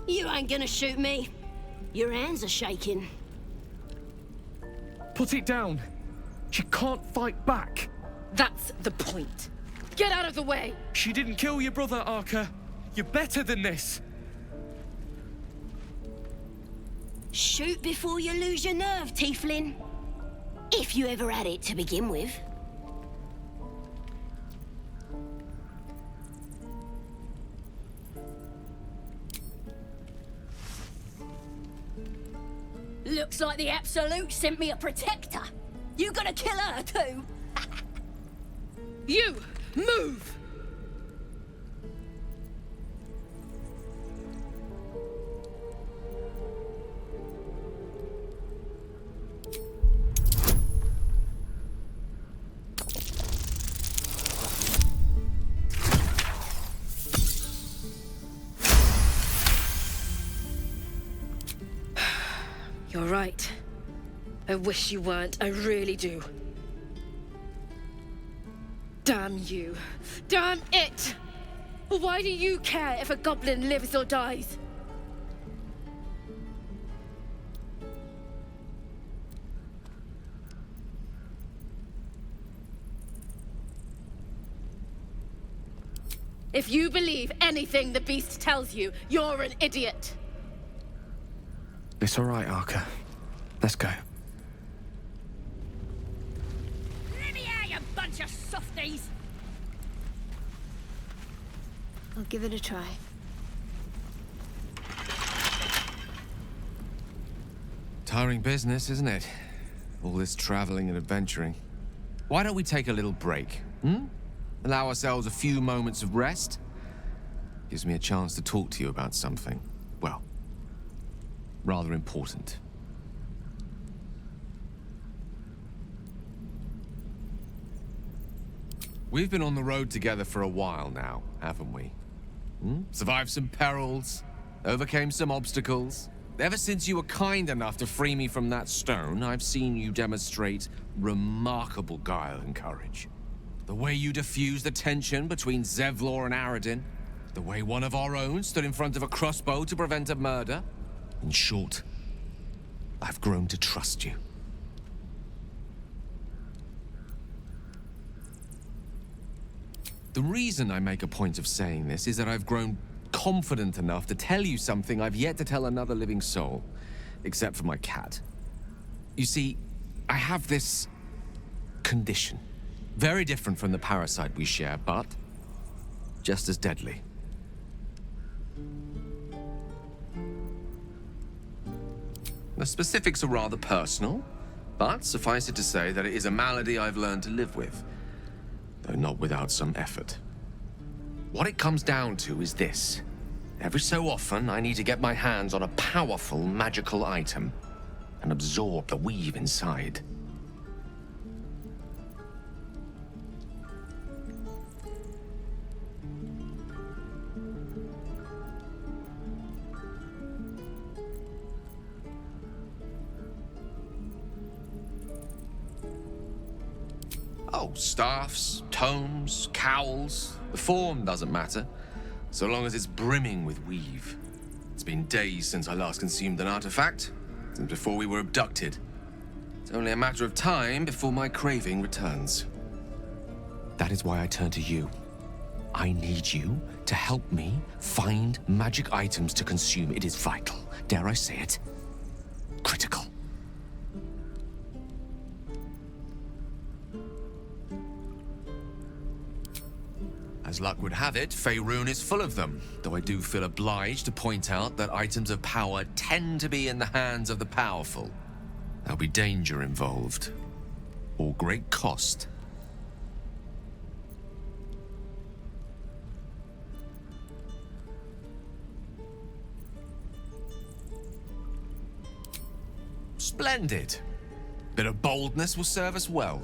You ain't gonna shoot me. Your hands are shaking. Put it down. She can't fight back. That's the point. Get out of the way! She didn't kill your brother, Arca. You're better than this. Shoot before you lose your nerve, Tiefling. If you ever had it to begin with. Looks like the Absolute sent me a protector. You gonna kill her too? You! Move! You're right. I wish you weren't, I really do. Damn you. Damn it! Why do you care if a goblin lives or dies? If you believe anything the beast tells you, you're an idiot. It's all right, Arca. Let's go. Let me out, you bunch of softies! I'll give it a try. Tiring business, isn't it? All this traveling and adventuring. Why don't we take a little break, hmm? Allow ourselves a few moments of rest? Gives me a chance to talk to you about something, well, rather important. We've been on the road together for a while now, haven't we? Survived some perils, overcame some obstacles. Ever since you were kind enough to free me from that stone, I've seen you demonstrate remarkable guile and courage. The way you diffused the tension between Zevlor and Aradin, the way one of our own stood in front of a crossbow to prevent a murder. In short, I've grown to trust you. The reason I make a point of saying this is that I've grown confident enough to tell you something I've yet to tell another living soul, except for my cat. You see, I have this condition. Very different from the parasite we share, but just as deadly. The specifics are rather personal, but suffice it to say that it is a malady I've learned to live with, though not without some effort. What it comes down to is this. Every so often, I need to get my hands on a powerful magical item and absorb the weave inside. Oh, staffs, tomes, cowls. The form doesn't matter, so long as it's brimming with weave. It's been days since I last consumed an artifact, since before we were abducted. It's only a matter of time before my craving returns. That is why I turn to you. I need you to help me find magic items to consume. It is vital, dare I say it, critical. As luck would have it, Faerun is full of them, though I do feel obliged to point out that items of power tend to be in the hands of the powerful. There'll be danger involved, or great cost. Splendid. Bit of boldness will serve us well.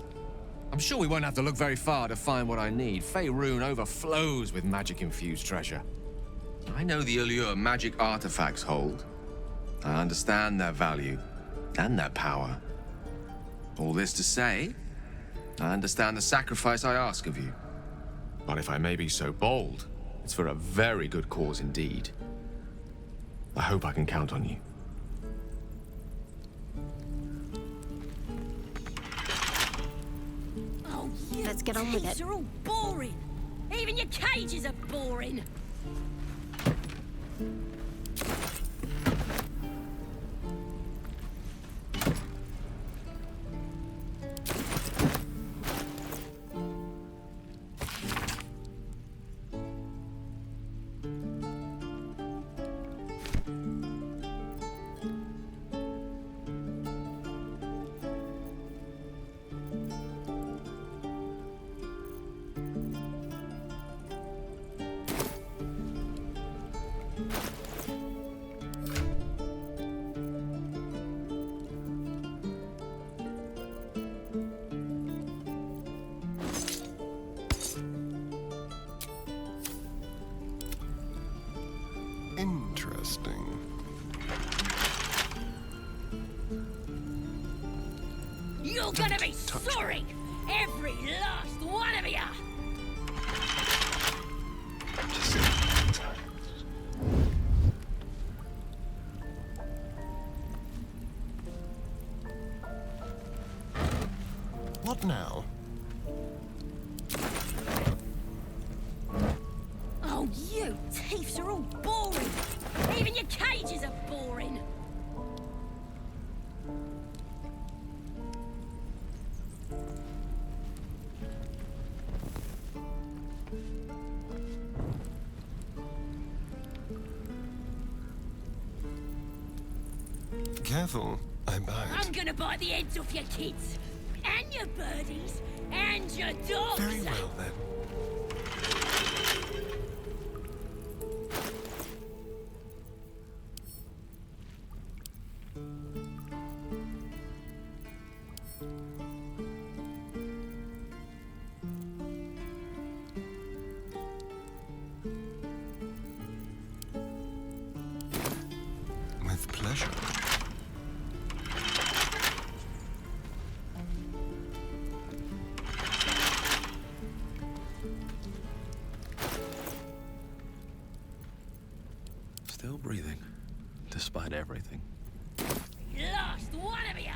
I'm sure we won't have to look very far to find what I need. Faerun overflows with magic-infused treasure. I know the allure magic artifacts hold. I understand their value and their power. All this to say, I understand the sacrifice I ask of you. But if I may be so bold, it's for a very good cause indeed. I hope I can count on you. Oh, you Let's get on with it. thieves are all boring. Even your cages are boring. Interesting. You're gonna be sorry, every last one of you. What now? Oh, you thieves are all boring. Even your cages are boring. Careful, I bite. I'm gonna bite the heads off your kids, and your birdies, and your dogs. Very well then. With pleasure. Still breathing, despite everything. Last one of you.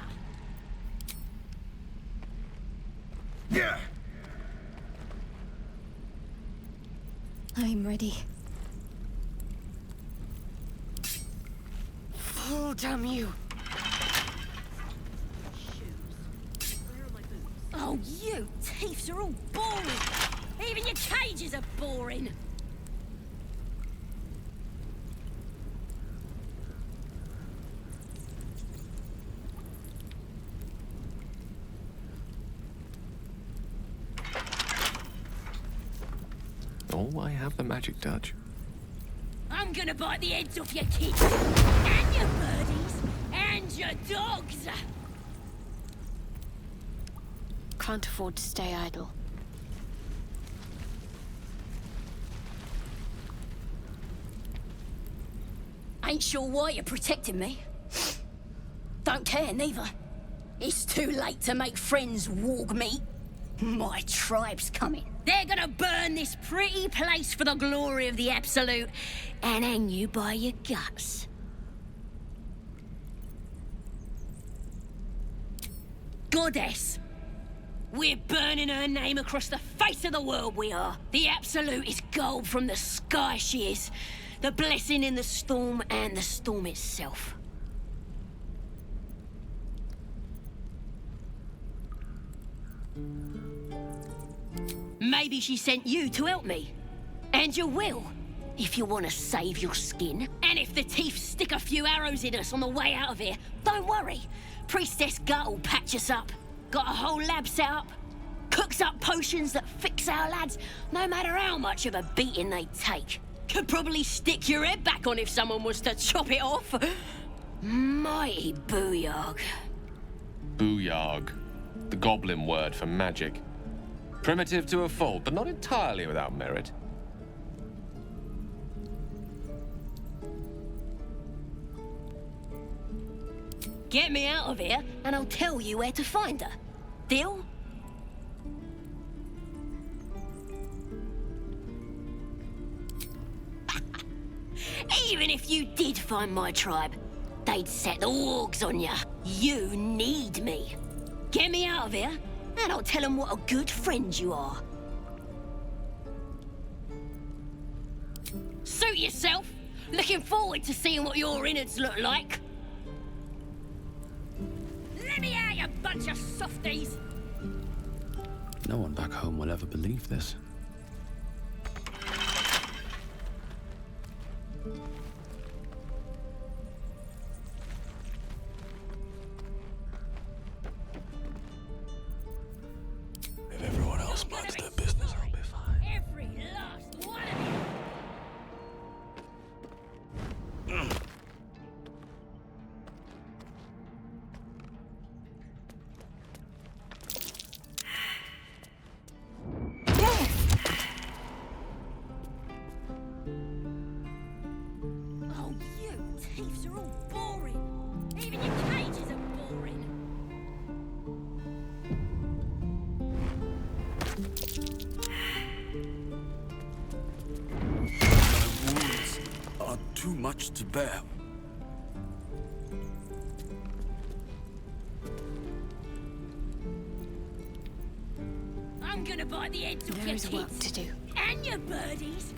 Yeah. I'm ready. Oh, damn you. Oh, you thieves are all boring. Even your cages are boring. Oh, I have the magic touch. I'm gonna bite the heads off your kids, and your birdies, and your dogs. Can't afford to stay idle. Ain't sure why you're protecting me. Don't care, neither. It's too late to make friends warg meat. My tribe's coming. They're gonna burn this pretty place for the glory of the Absolute and hang you by your guts. Goddess. We're burning her name across the face of the world, we are. The Absolute is gold from the sky, she is. The blessing in the storm and the storm itself. Maybe she sent you to help me. And you will, if you want to save your skin. And if the teeth stick a few arrows in us on the way out of here, don't worry. Priestess Gut will patch us up. Got a whole lab set up. Cooks up potions that fix our lads, no matter how much of a beating they take. Could probably stick your head back on if someone was to chop it off. Mighty booyog. Booyog. The goblin word for magic. Primitive to a fault, but not entirely without merit. Get me out of here, and I'll tell you where to find her. Deal? Even if you did find my tribe, they'd set the wargs on ya. You need me. Get me out of here, and I'll tell them what a good friend you are. Suit yourself. Looking forward to seeing what your innards look like. Let me out, you bunch of softies. No one back home will ever believe this. If everyone else minds their business, I'll be fine. Every last one of you. Oh, you thieves are all boring. Even your cages are boring. My wounds are too much to bear. I'm gonna buy the ends of There your is work kids to do. and your birdies.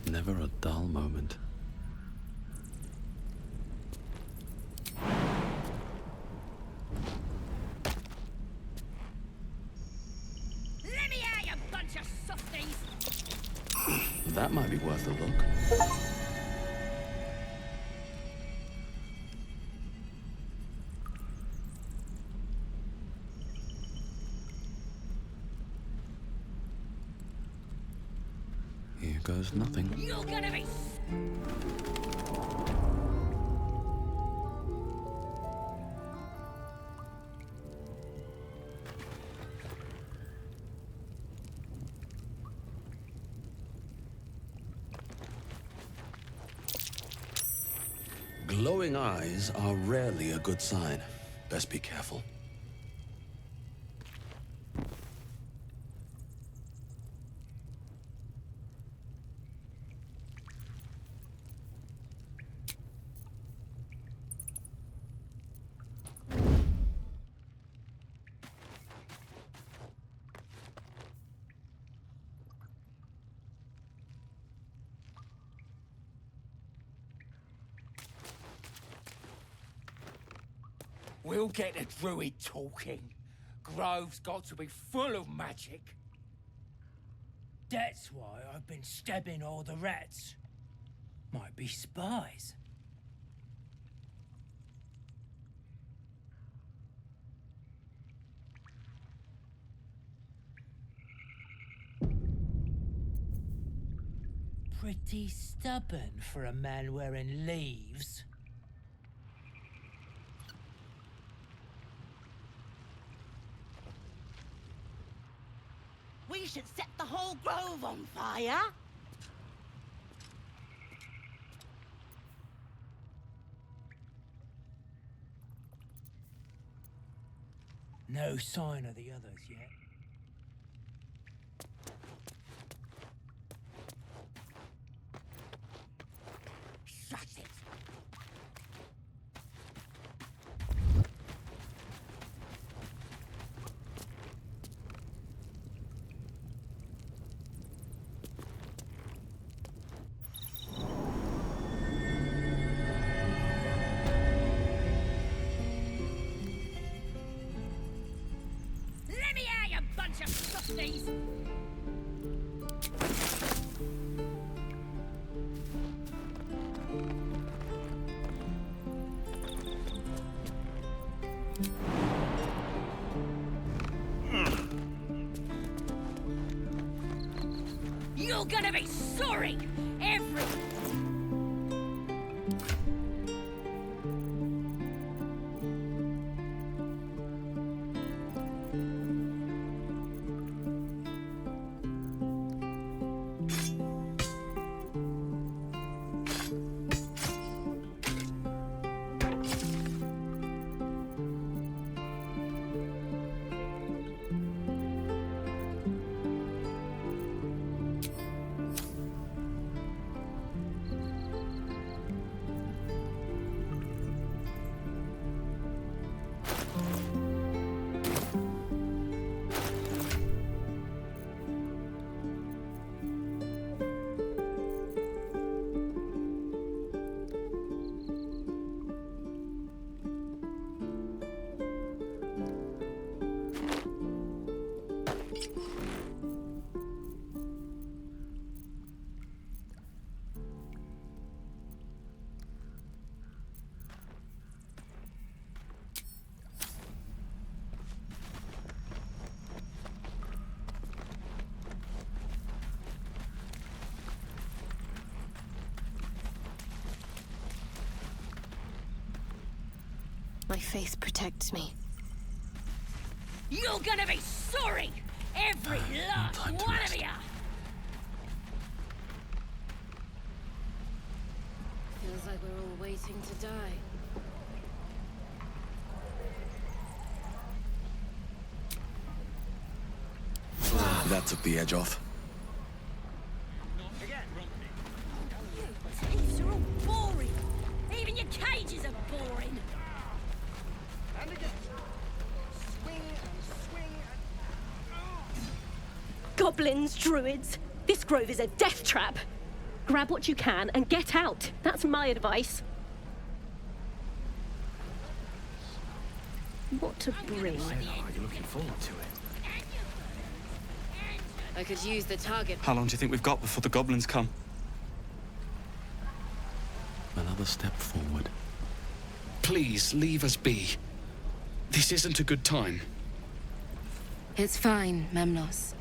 Never a dull moment. Let me out, you bunch of softies. That might be worth a look. Here goes nothing. You're gonna be. Glowing eyes are rarely a good sign. Best be careful. We'll get the druid talking. Grove's got to be full of magic. That's why I've been stabbing all the rats. Might be spies. Pretty stubborn for a man wearing leaves. We should set the whole grove on fire. No sign of the others yet. Shut it. Let me out, you bunch of softies! You're gonna be sorry! Every... My faith protects me. You're gonna be sorry! Every last time to one rest. of you! Feels like we're all waiting to die. That took the edge off. You teeths are all boring! Even your cages are boring! And again. Swing and swing and... Goblins, druids. This grove is a death trap. Grab what you can and get out. That's my advice. What to bring? Are you looking forward to it? I could use the target. How long do you think we've got before the goblins come? Another step forward. Please, leave us be. This isn't a good time. It's fine, Memnos.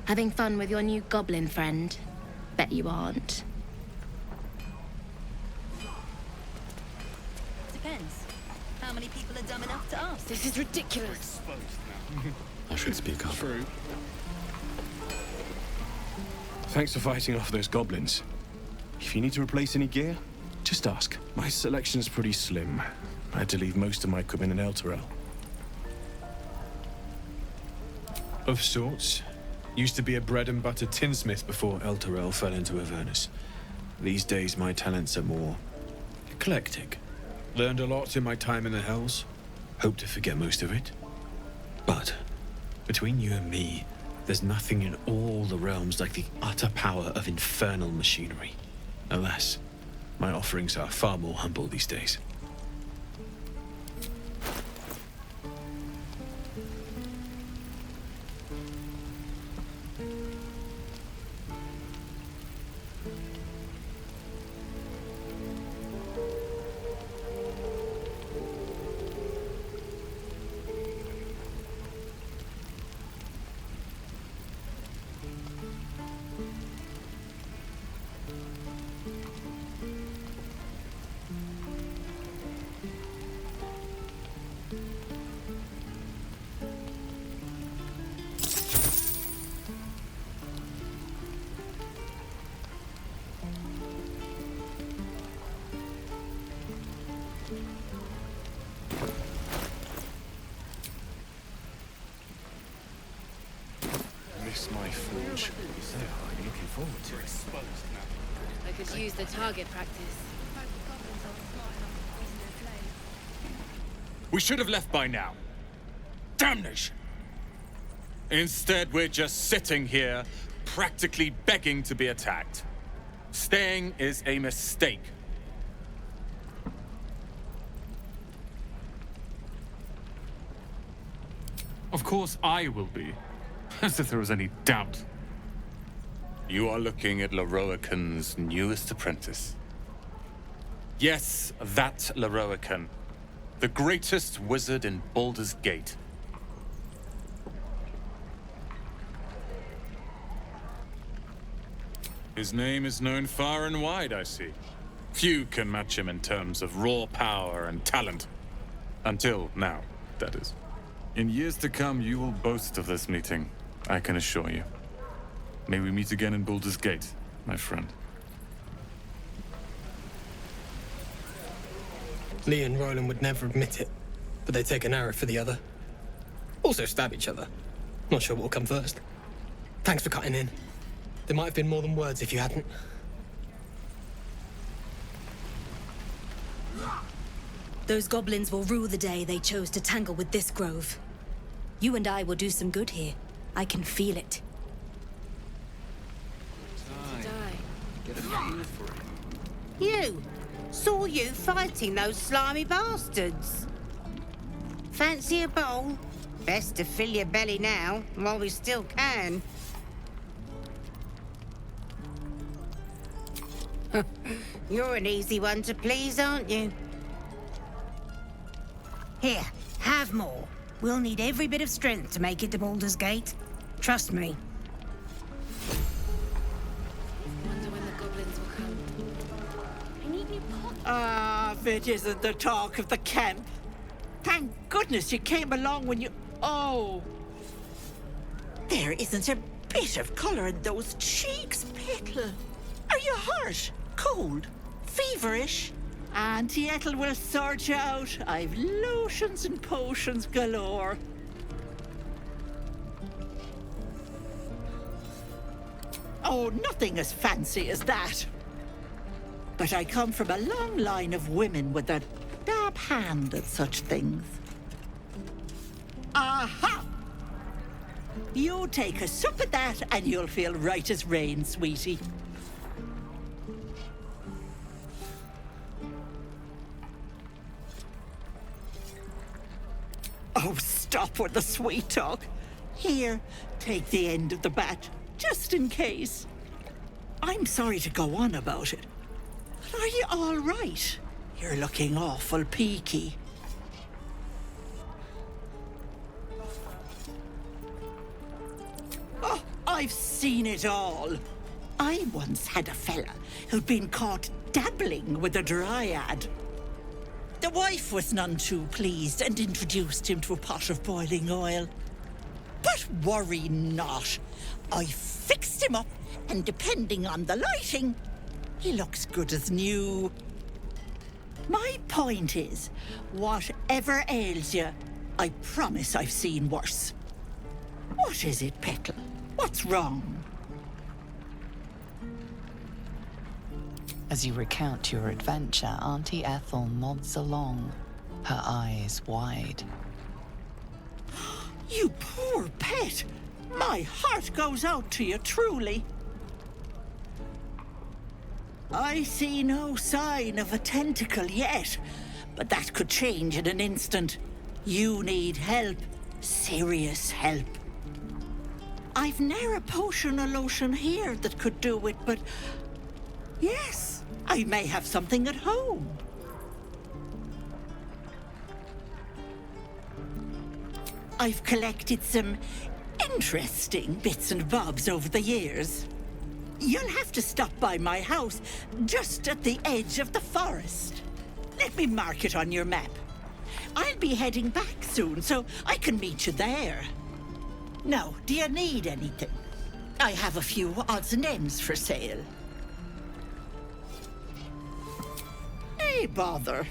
Having fun with your new goblin friend? Bet you aren't. Depends. How many people are dumb enough to ask? This is ridiculous. I should speak up. True. Thanks for fighting off those goblins. If you need to replace any gear, just ask. My selection's pretty slim. I had to leave most of my equipment in Elturel. Of sorts. Used to be a bread and butter tinsmith before Elturel fell into Avernus. These days my talents are more eclectic. Learned a lot in my time in the Hells. Hope to forget most of it. But between you and me, there's nothing in all the realms like the utter power of infernal machinery. Alas, my offerings are far more humble these days. forge. So, I'm looking forward to it. I could use the target practice. We should have left by now. Damnation! Instead, we're just sitting here, practically begging to be attacked. Staying is a mistake. Of course I will be. As if there was any doubt. You are looking at Leroican's newest apprentice. Yes, that Leroican. The greatest wizard in Baldur's Gate. His name is known far and wide, I see. Few can match him in terms of raw power and talent. Until now, that is. In years to come, you will boast of this meeting, I can assure you. May we meet again in Baldur's Gate, my friend. Lee and Roland would never admit it, but they take an arrow for the other. Also stab each other. Not sure what will come first. Thanks for cutting in. There might have been more than words if you hadn't. Those goblins will rue the day they chose to tangle with this grove. You and I will do some good here. I can feel it. Get a feel for it. You! Saw you fighting those slimy bastards. Fancy a bowl? Best to fill your belly now, while we still can. You're an easy one to please, aren't you? Here, have more. We'll need every bit of strength to make it to Baldur's Gate. Trust me. Wonder when the goblins will come. I need new pots. Ah, if it isn't the talk of the camp. Thank goodness you came along when you... Oh! There isn't a bit of colour in those cheeks, Petal. Are you hurt? Cold? Feverish? Auntie Ethel will sort you out. I've lotions and potions galore. Oh, nothing as fancy as that. But I come from a long line of women with a dab hand at such things. Aha! You take a sup at that and you'll feel right as rain, sweetie. Oh, stop with the sweet talk. Here, take the end of the bat, just in case. I'm sorry to go on about it, but are you all right? You're looking awful peaky. Oh, I've seen it all. I once had a fella who'd been caught dabbling with a dryad. The wife was none too pleased and introduced him to a pot of boiling oil. But worry not. I fixed him up, and depending on the lighting, he looks good as new. My point is, whatever ails you, I promise I've seen worse. What is it, Petal? What's wrong? As you recount your adventure, Auntie Ethel nods along, her eyes wide. You poor pet! My heart goes out to you, truly. I see no sign of a tentacle yet, but that could change in an instant. You need help. Serious help. I've ne'er a potion or lotion here that could do it, but... yes, I may have something at home. I've collected some interesting bits and bobs over the years. You'll have to stop by my house, just at the edge of the forest. Let me mark it on your map. I'll be heading back soon, so I can meet you there. Now, do you need anything? I have a few odds and ends for sale. Hey, bother.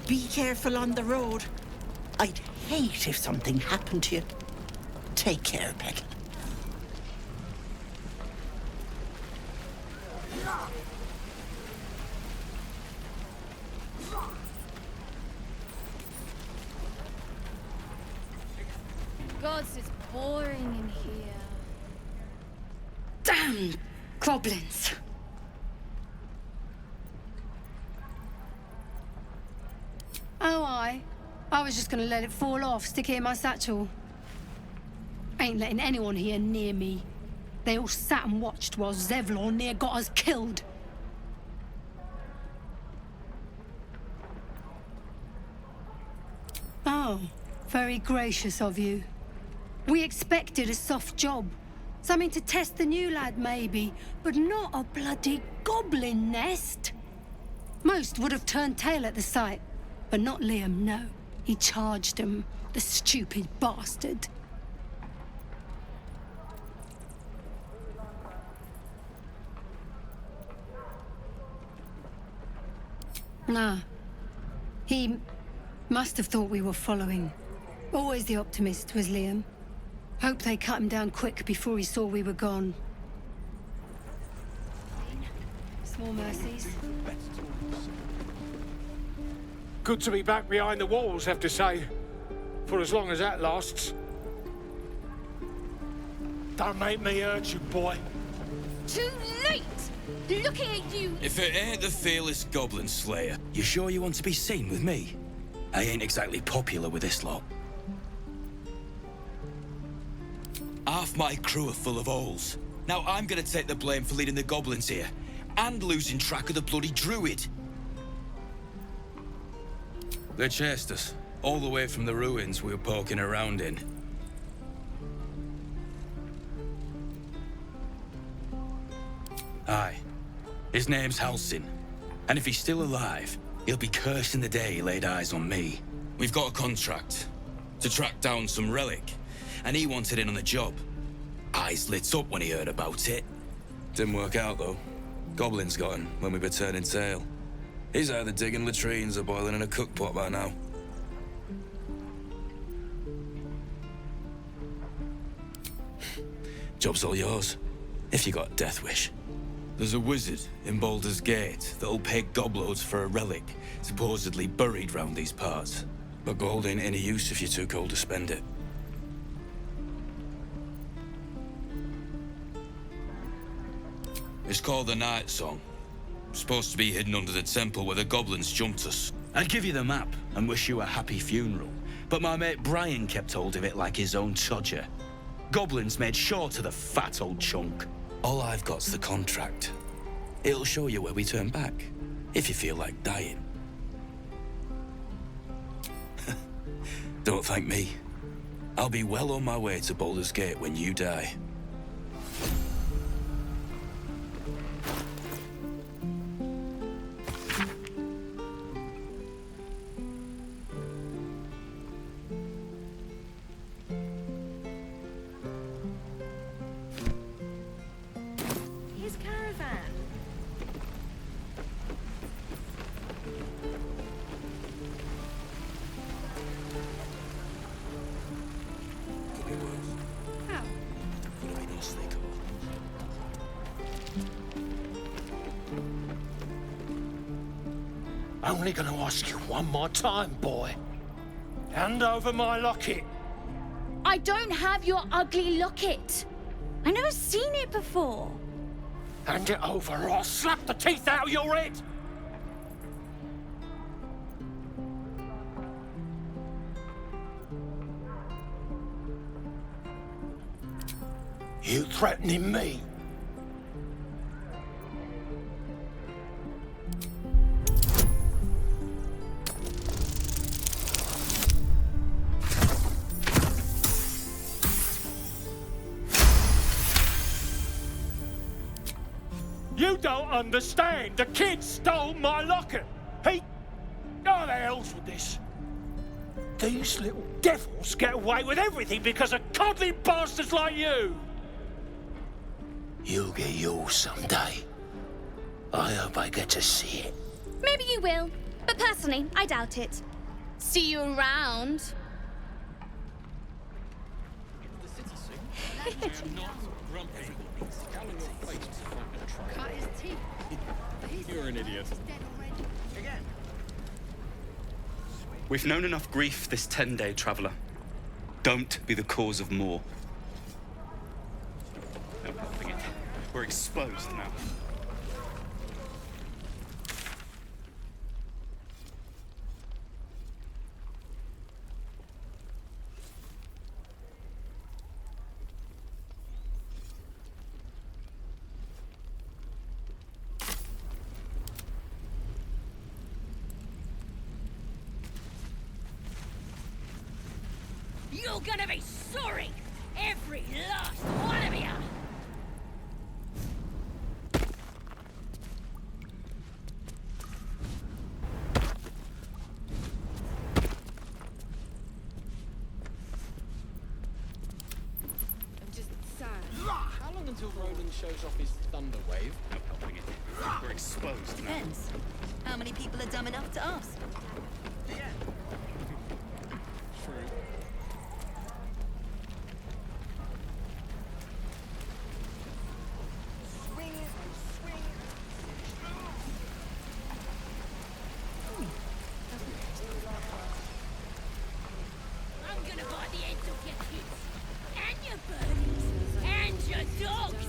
Be careful on the road. I'd hate if something happened to you. Take care, Peg. God, it's boring in here. Damn goblins. Oh, I was just gonna let it fall off, stick it in my satchel. Ain't letting anyone here near me. They all sat and watched while Zevlon near got us killed. Oh, very gracious of you. We expected a soft job. Something to test the new lad, maybe, but not a bloody goblin nest. Most would have turned tail at the sight, but not Liam, no. He charged him, the stupid bastard. Nah. He must have thought we were following. Always the optimist was Liam. Hope they cut him down quick before he saw we were gone. Small mercies. Good to be back behind the walls, have to say. For as long as that lasts. Don't make me hurt you, boy. Too late! Looking at you! If it ain't the fearless goblin slayer, you sure you want to be seen with me? I ain't exactly popular with this lot. Half my crew are full of holes. Now I'm gonna take the blame for leading the goblins here, and losing track of the bloody druid. They chased us, all the way from the ruins we were poking around in. Aye. His name's Halsin. And if he's still alive, he'll be cursing the day he laid eyes on me. We've got a contract to track down some relic, and he wanted in on the job. Eyes lit up when he heard about it. Didn't work out, though. Goblins got him when we were turning tail. He's either digging latrines or boiling in a cookpot by now. Job's all yours, if you got a death wish. There's a wizard in Baldur's Gate that'll pay gobloads for a relic supposedly buried round these parts. But gold ain't any use if you're too cold to spend it. It's called the Night Song. Supposed to be hidden under the temple where the goblins jumped us. I'd give you the map and wish you a happy funeral, but my mate Brian kept hold of it like his own todger. Goblins made sure to the fat old chunk. All I've got's the contract. It'll show you where we turn back, if you feel like dying. Don't thank me. I'll be well on my way to Baldur's Gate when you die. His caravan. Only gonna ask you one more time, boy. Hand over my locket. I don't have your ugly locket. I never seen it before. Hand it over or I'll slap the teeth out of your head. You threatening me? You don't understand. The kid stole my locket. He... Oh, the hell's with this? These little devils get away with everything because of coddling bastards like you. You'll get yours someday. I hope I get to see it. Maybe you will, but But personally, I doubt it. See you around. You're an idiot. We've known enough grief this 10-day traveler. Don't be the cause of more. No helping it. We're exposed now. You're gonna be sorry! Every last one of you! I'm just sad. How long until Roland shows off his thunder wave? No helping it. We're exposed now. Depends. How many people are dumb enough to ask? I'm gonna buy the ends off your kids, and your birdies, and your dogs!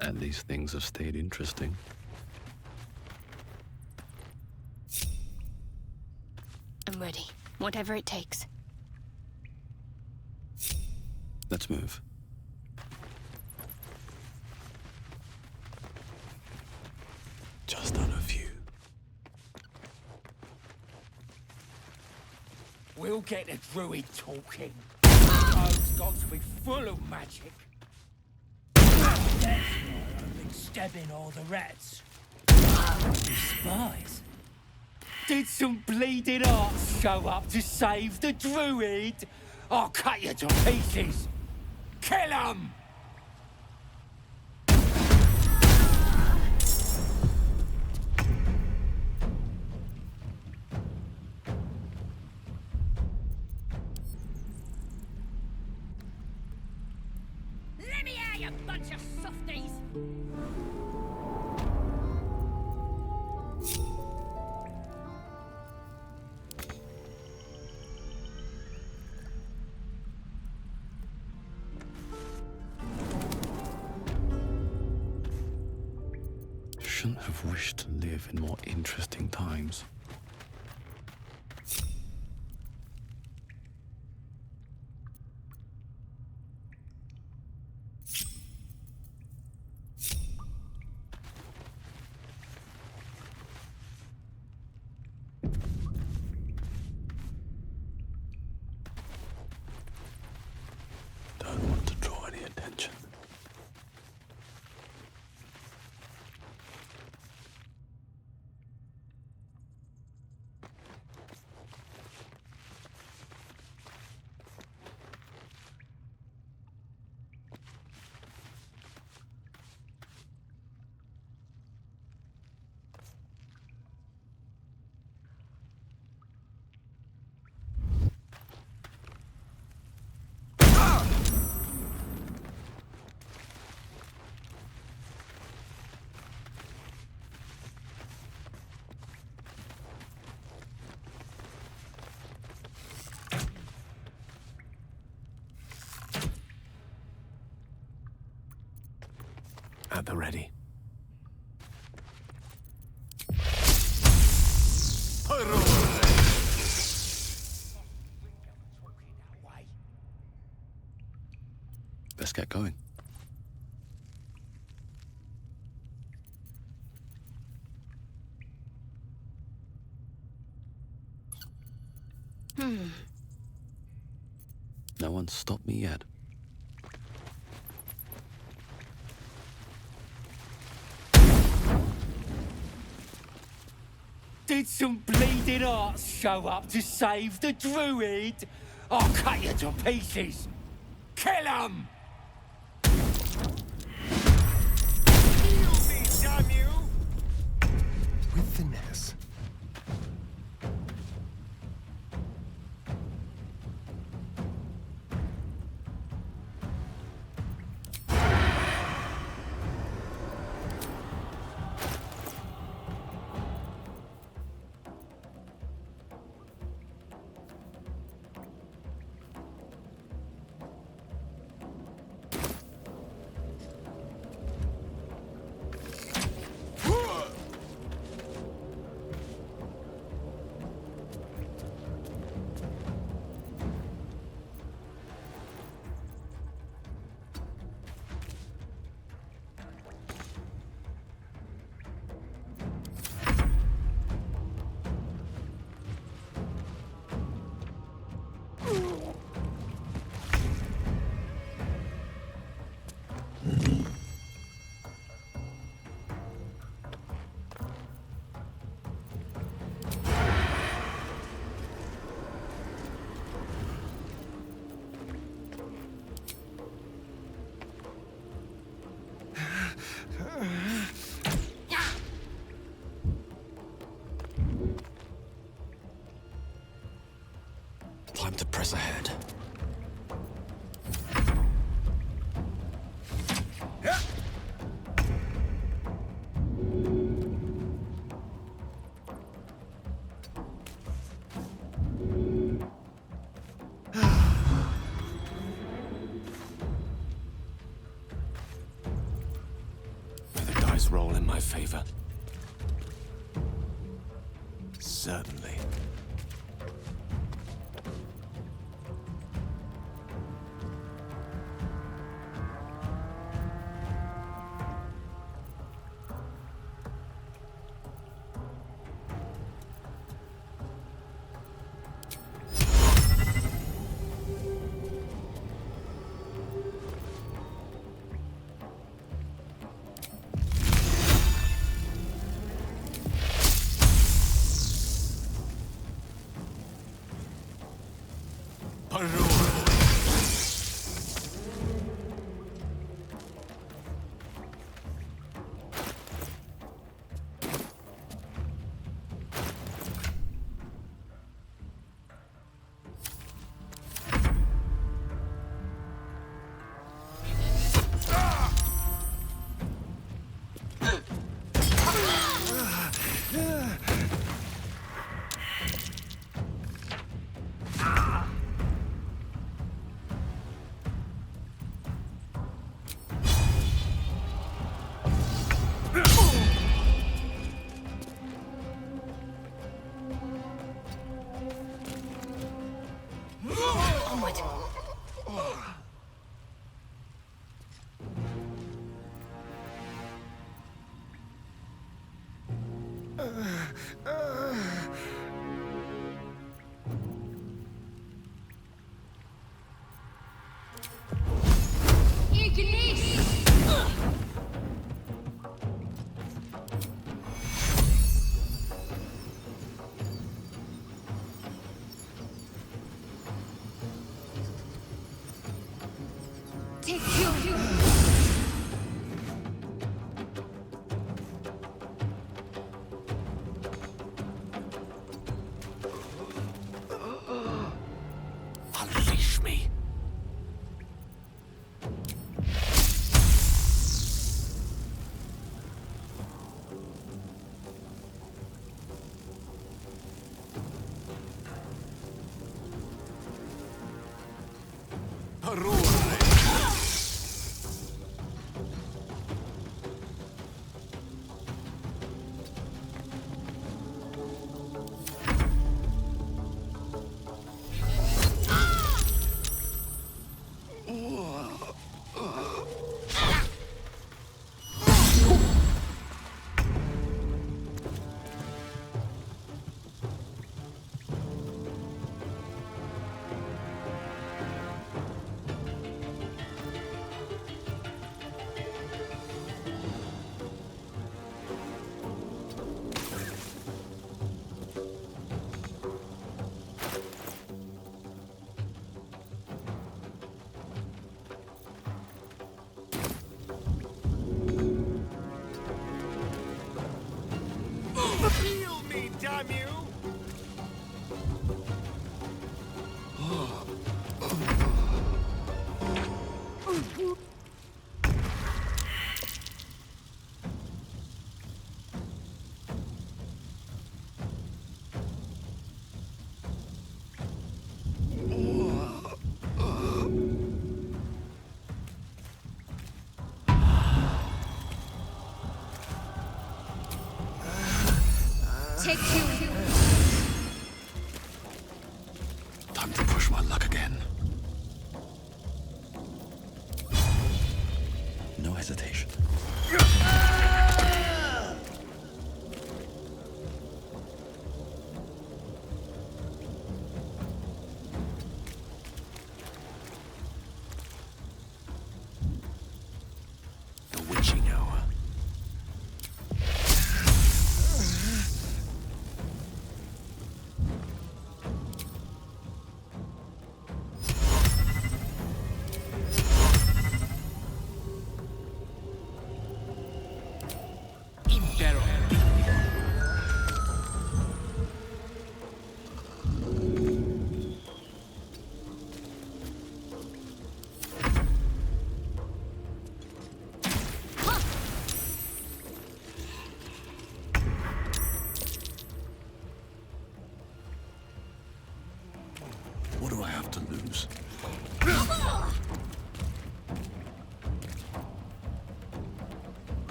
At least things have stayed interesting. I'm ready. Whatever it takes. Let's move. Just on a few. We'll get the druid talking. Road's got to be full of magic. That's why I've been stabbing all the rats. You spies. Did some bleeding arts show up to save the druid? I'll cut you to pieces. Kill 'em! Let me out, you bunch of softies! Shouldn't have wished to live in more interesting times. Don't want to draw any attention. At the ready. get going. No one's stopped me yet. Did some bleeding arts show up to save the druid? I'll cut you to pieces. Kill 'em! Heal me, damn you! With finesse. Time to press ahead. May the dice roll in my favor. Certainly. damn you! Take two. Time to push my luck again. No hesitation. The witching hour. What do I have to lose?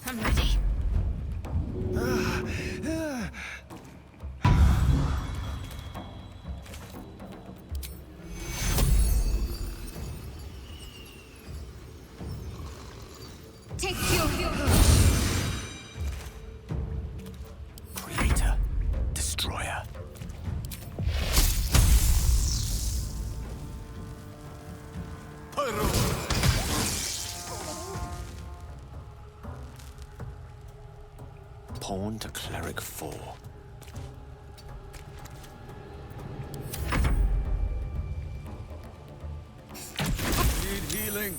I'm ready. Take two. Creator, destroyer. Pawn to cleric 4. Need healing.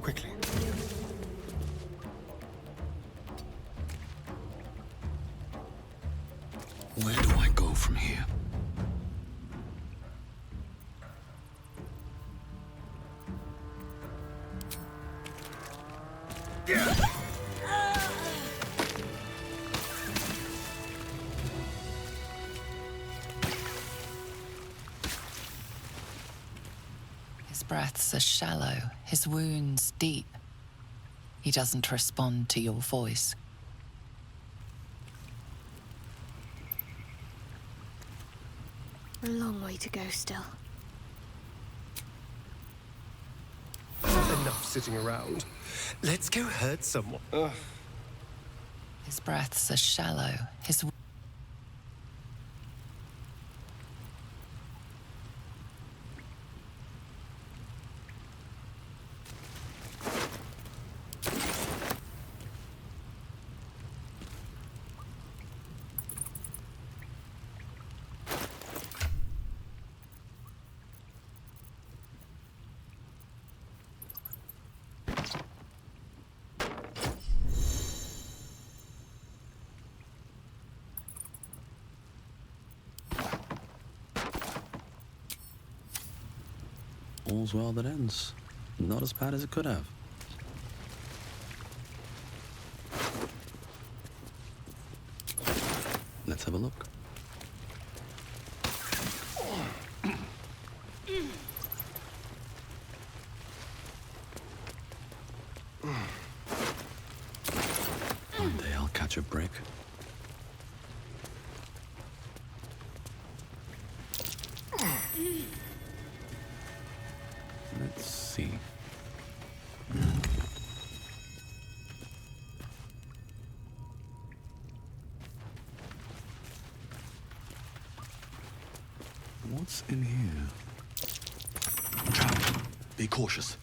Quickly. Where do I go from here? His breaths are shallow, his wounds deep. He doesn't respond to your voice. A long way to go still. Enough sitting around. Let's go hurt someone. His breaths are shallow, his All's well that ends. Not as bad as it could have. Let's have a look. One day I'll catch a break. Let's see. What's in here? Trap. Be cautious.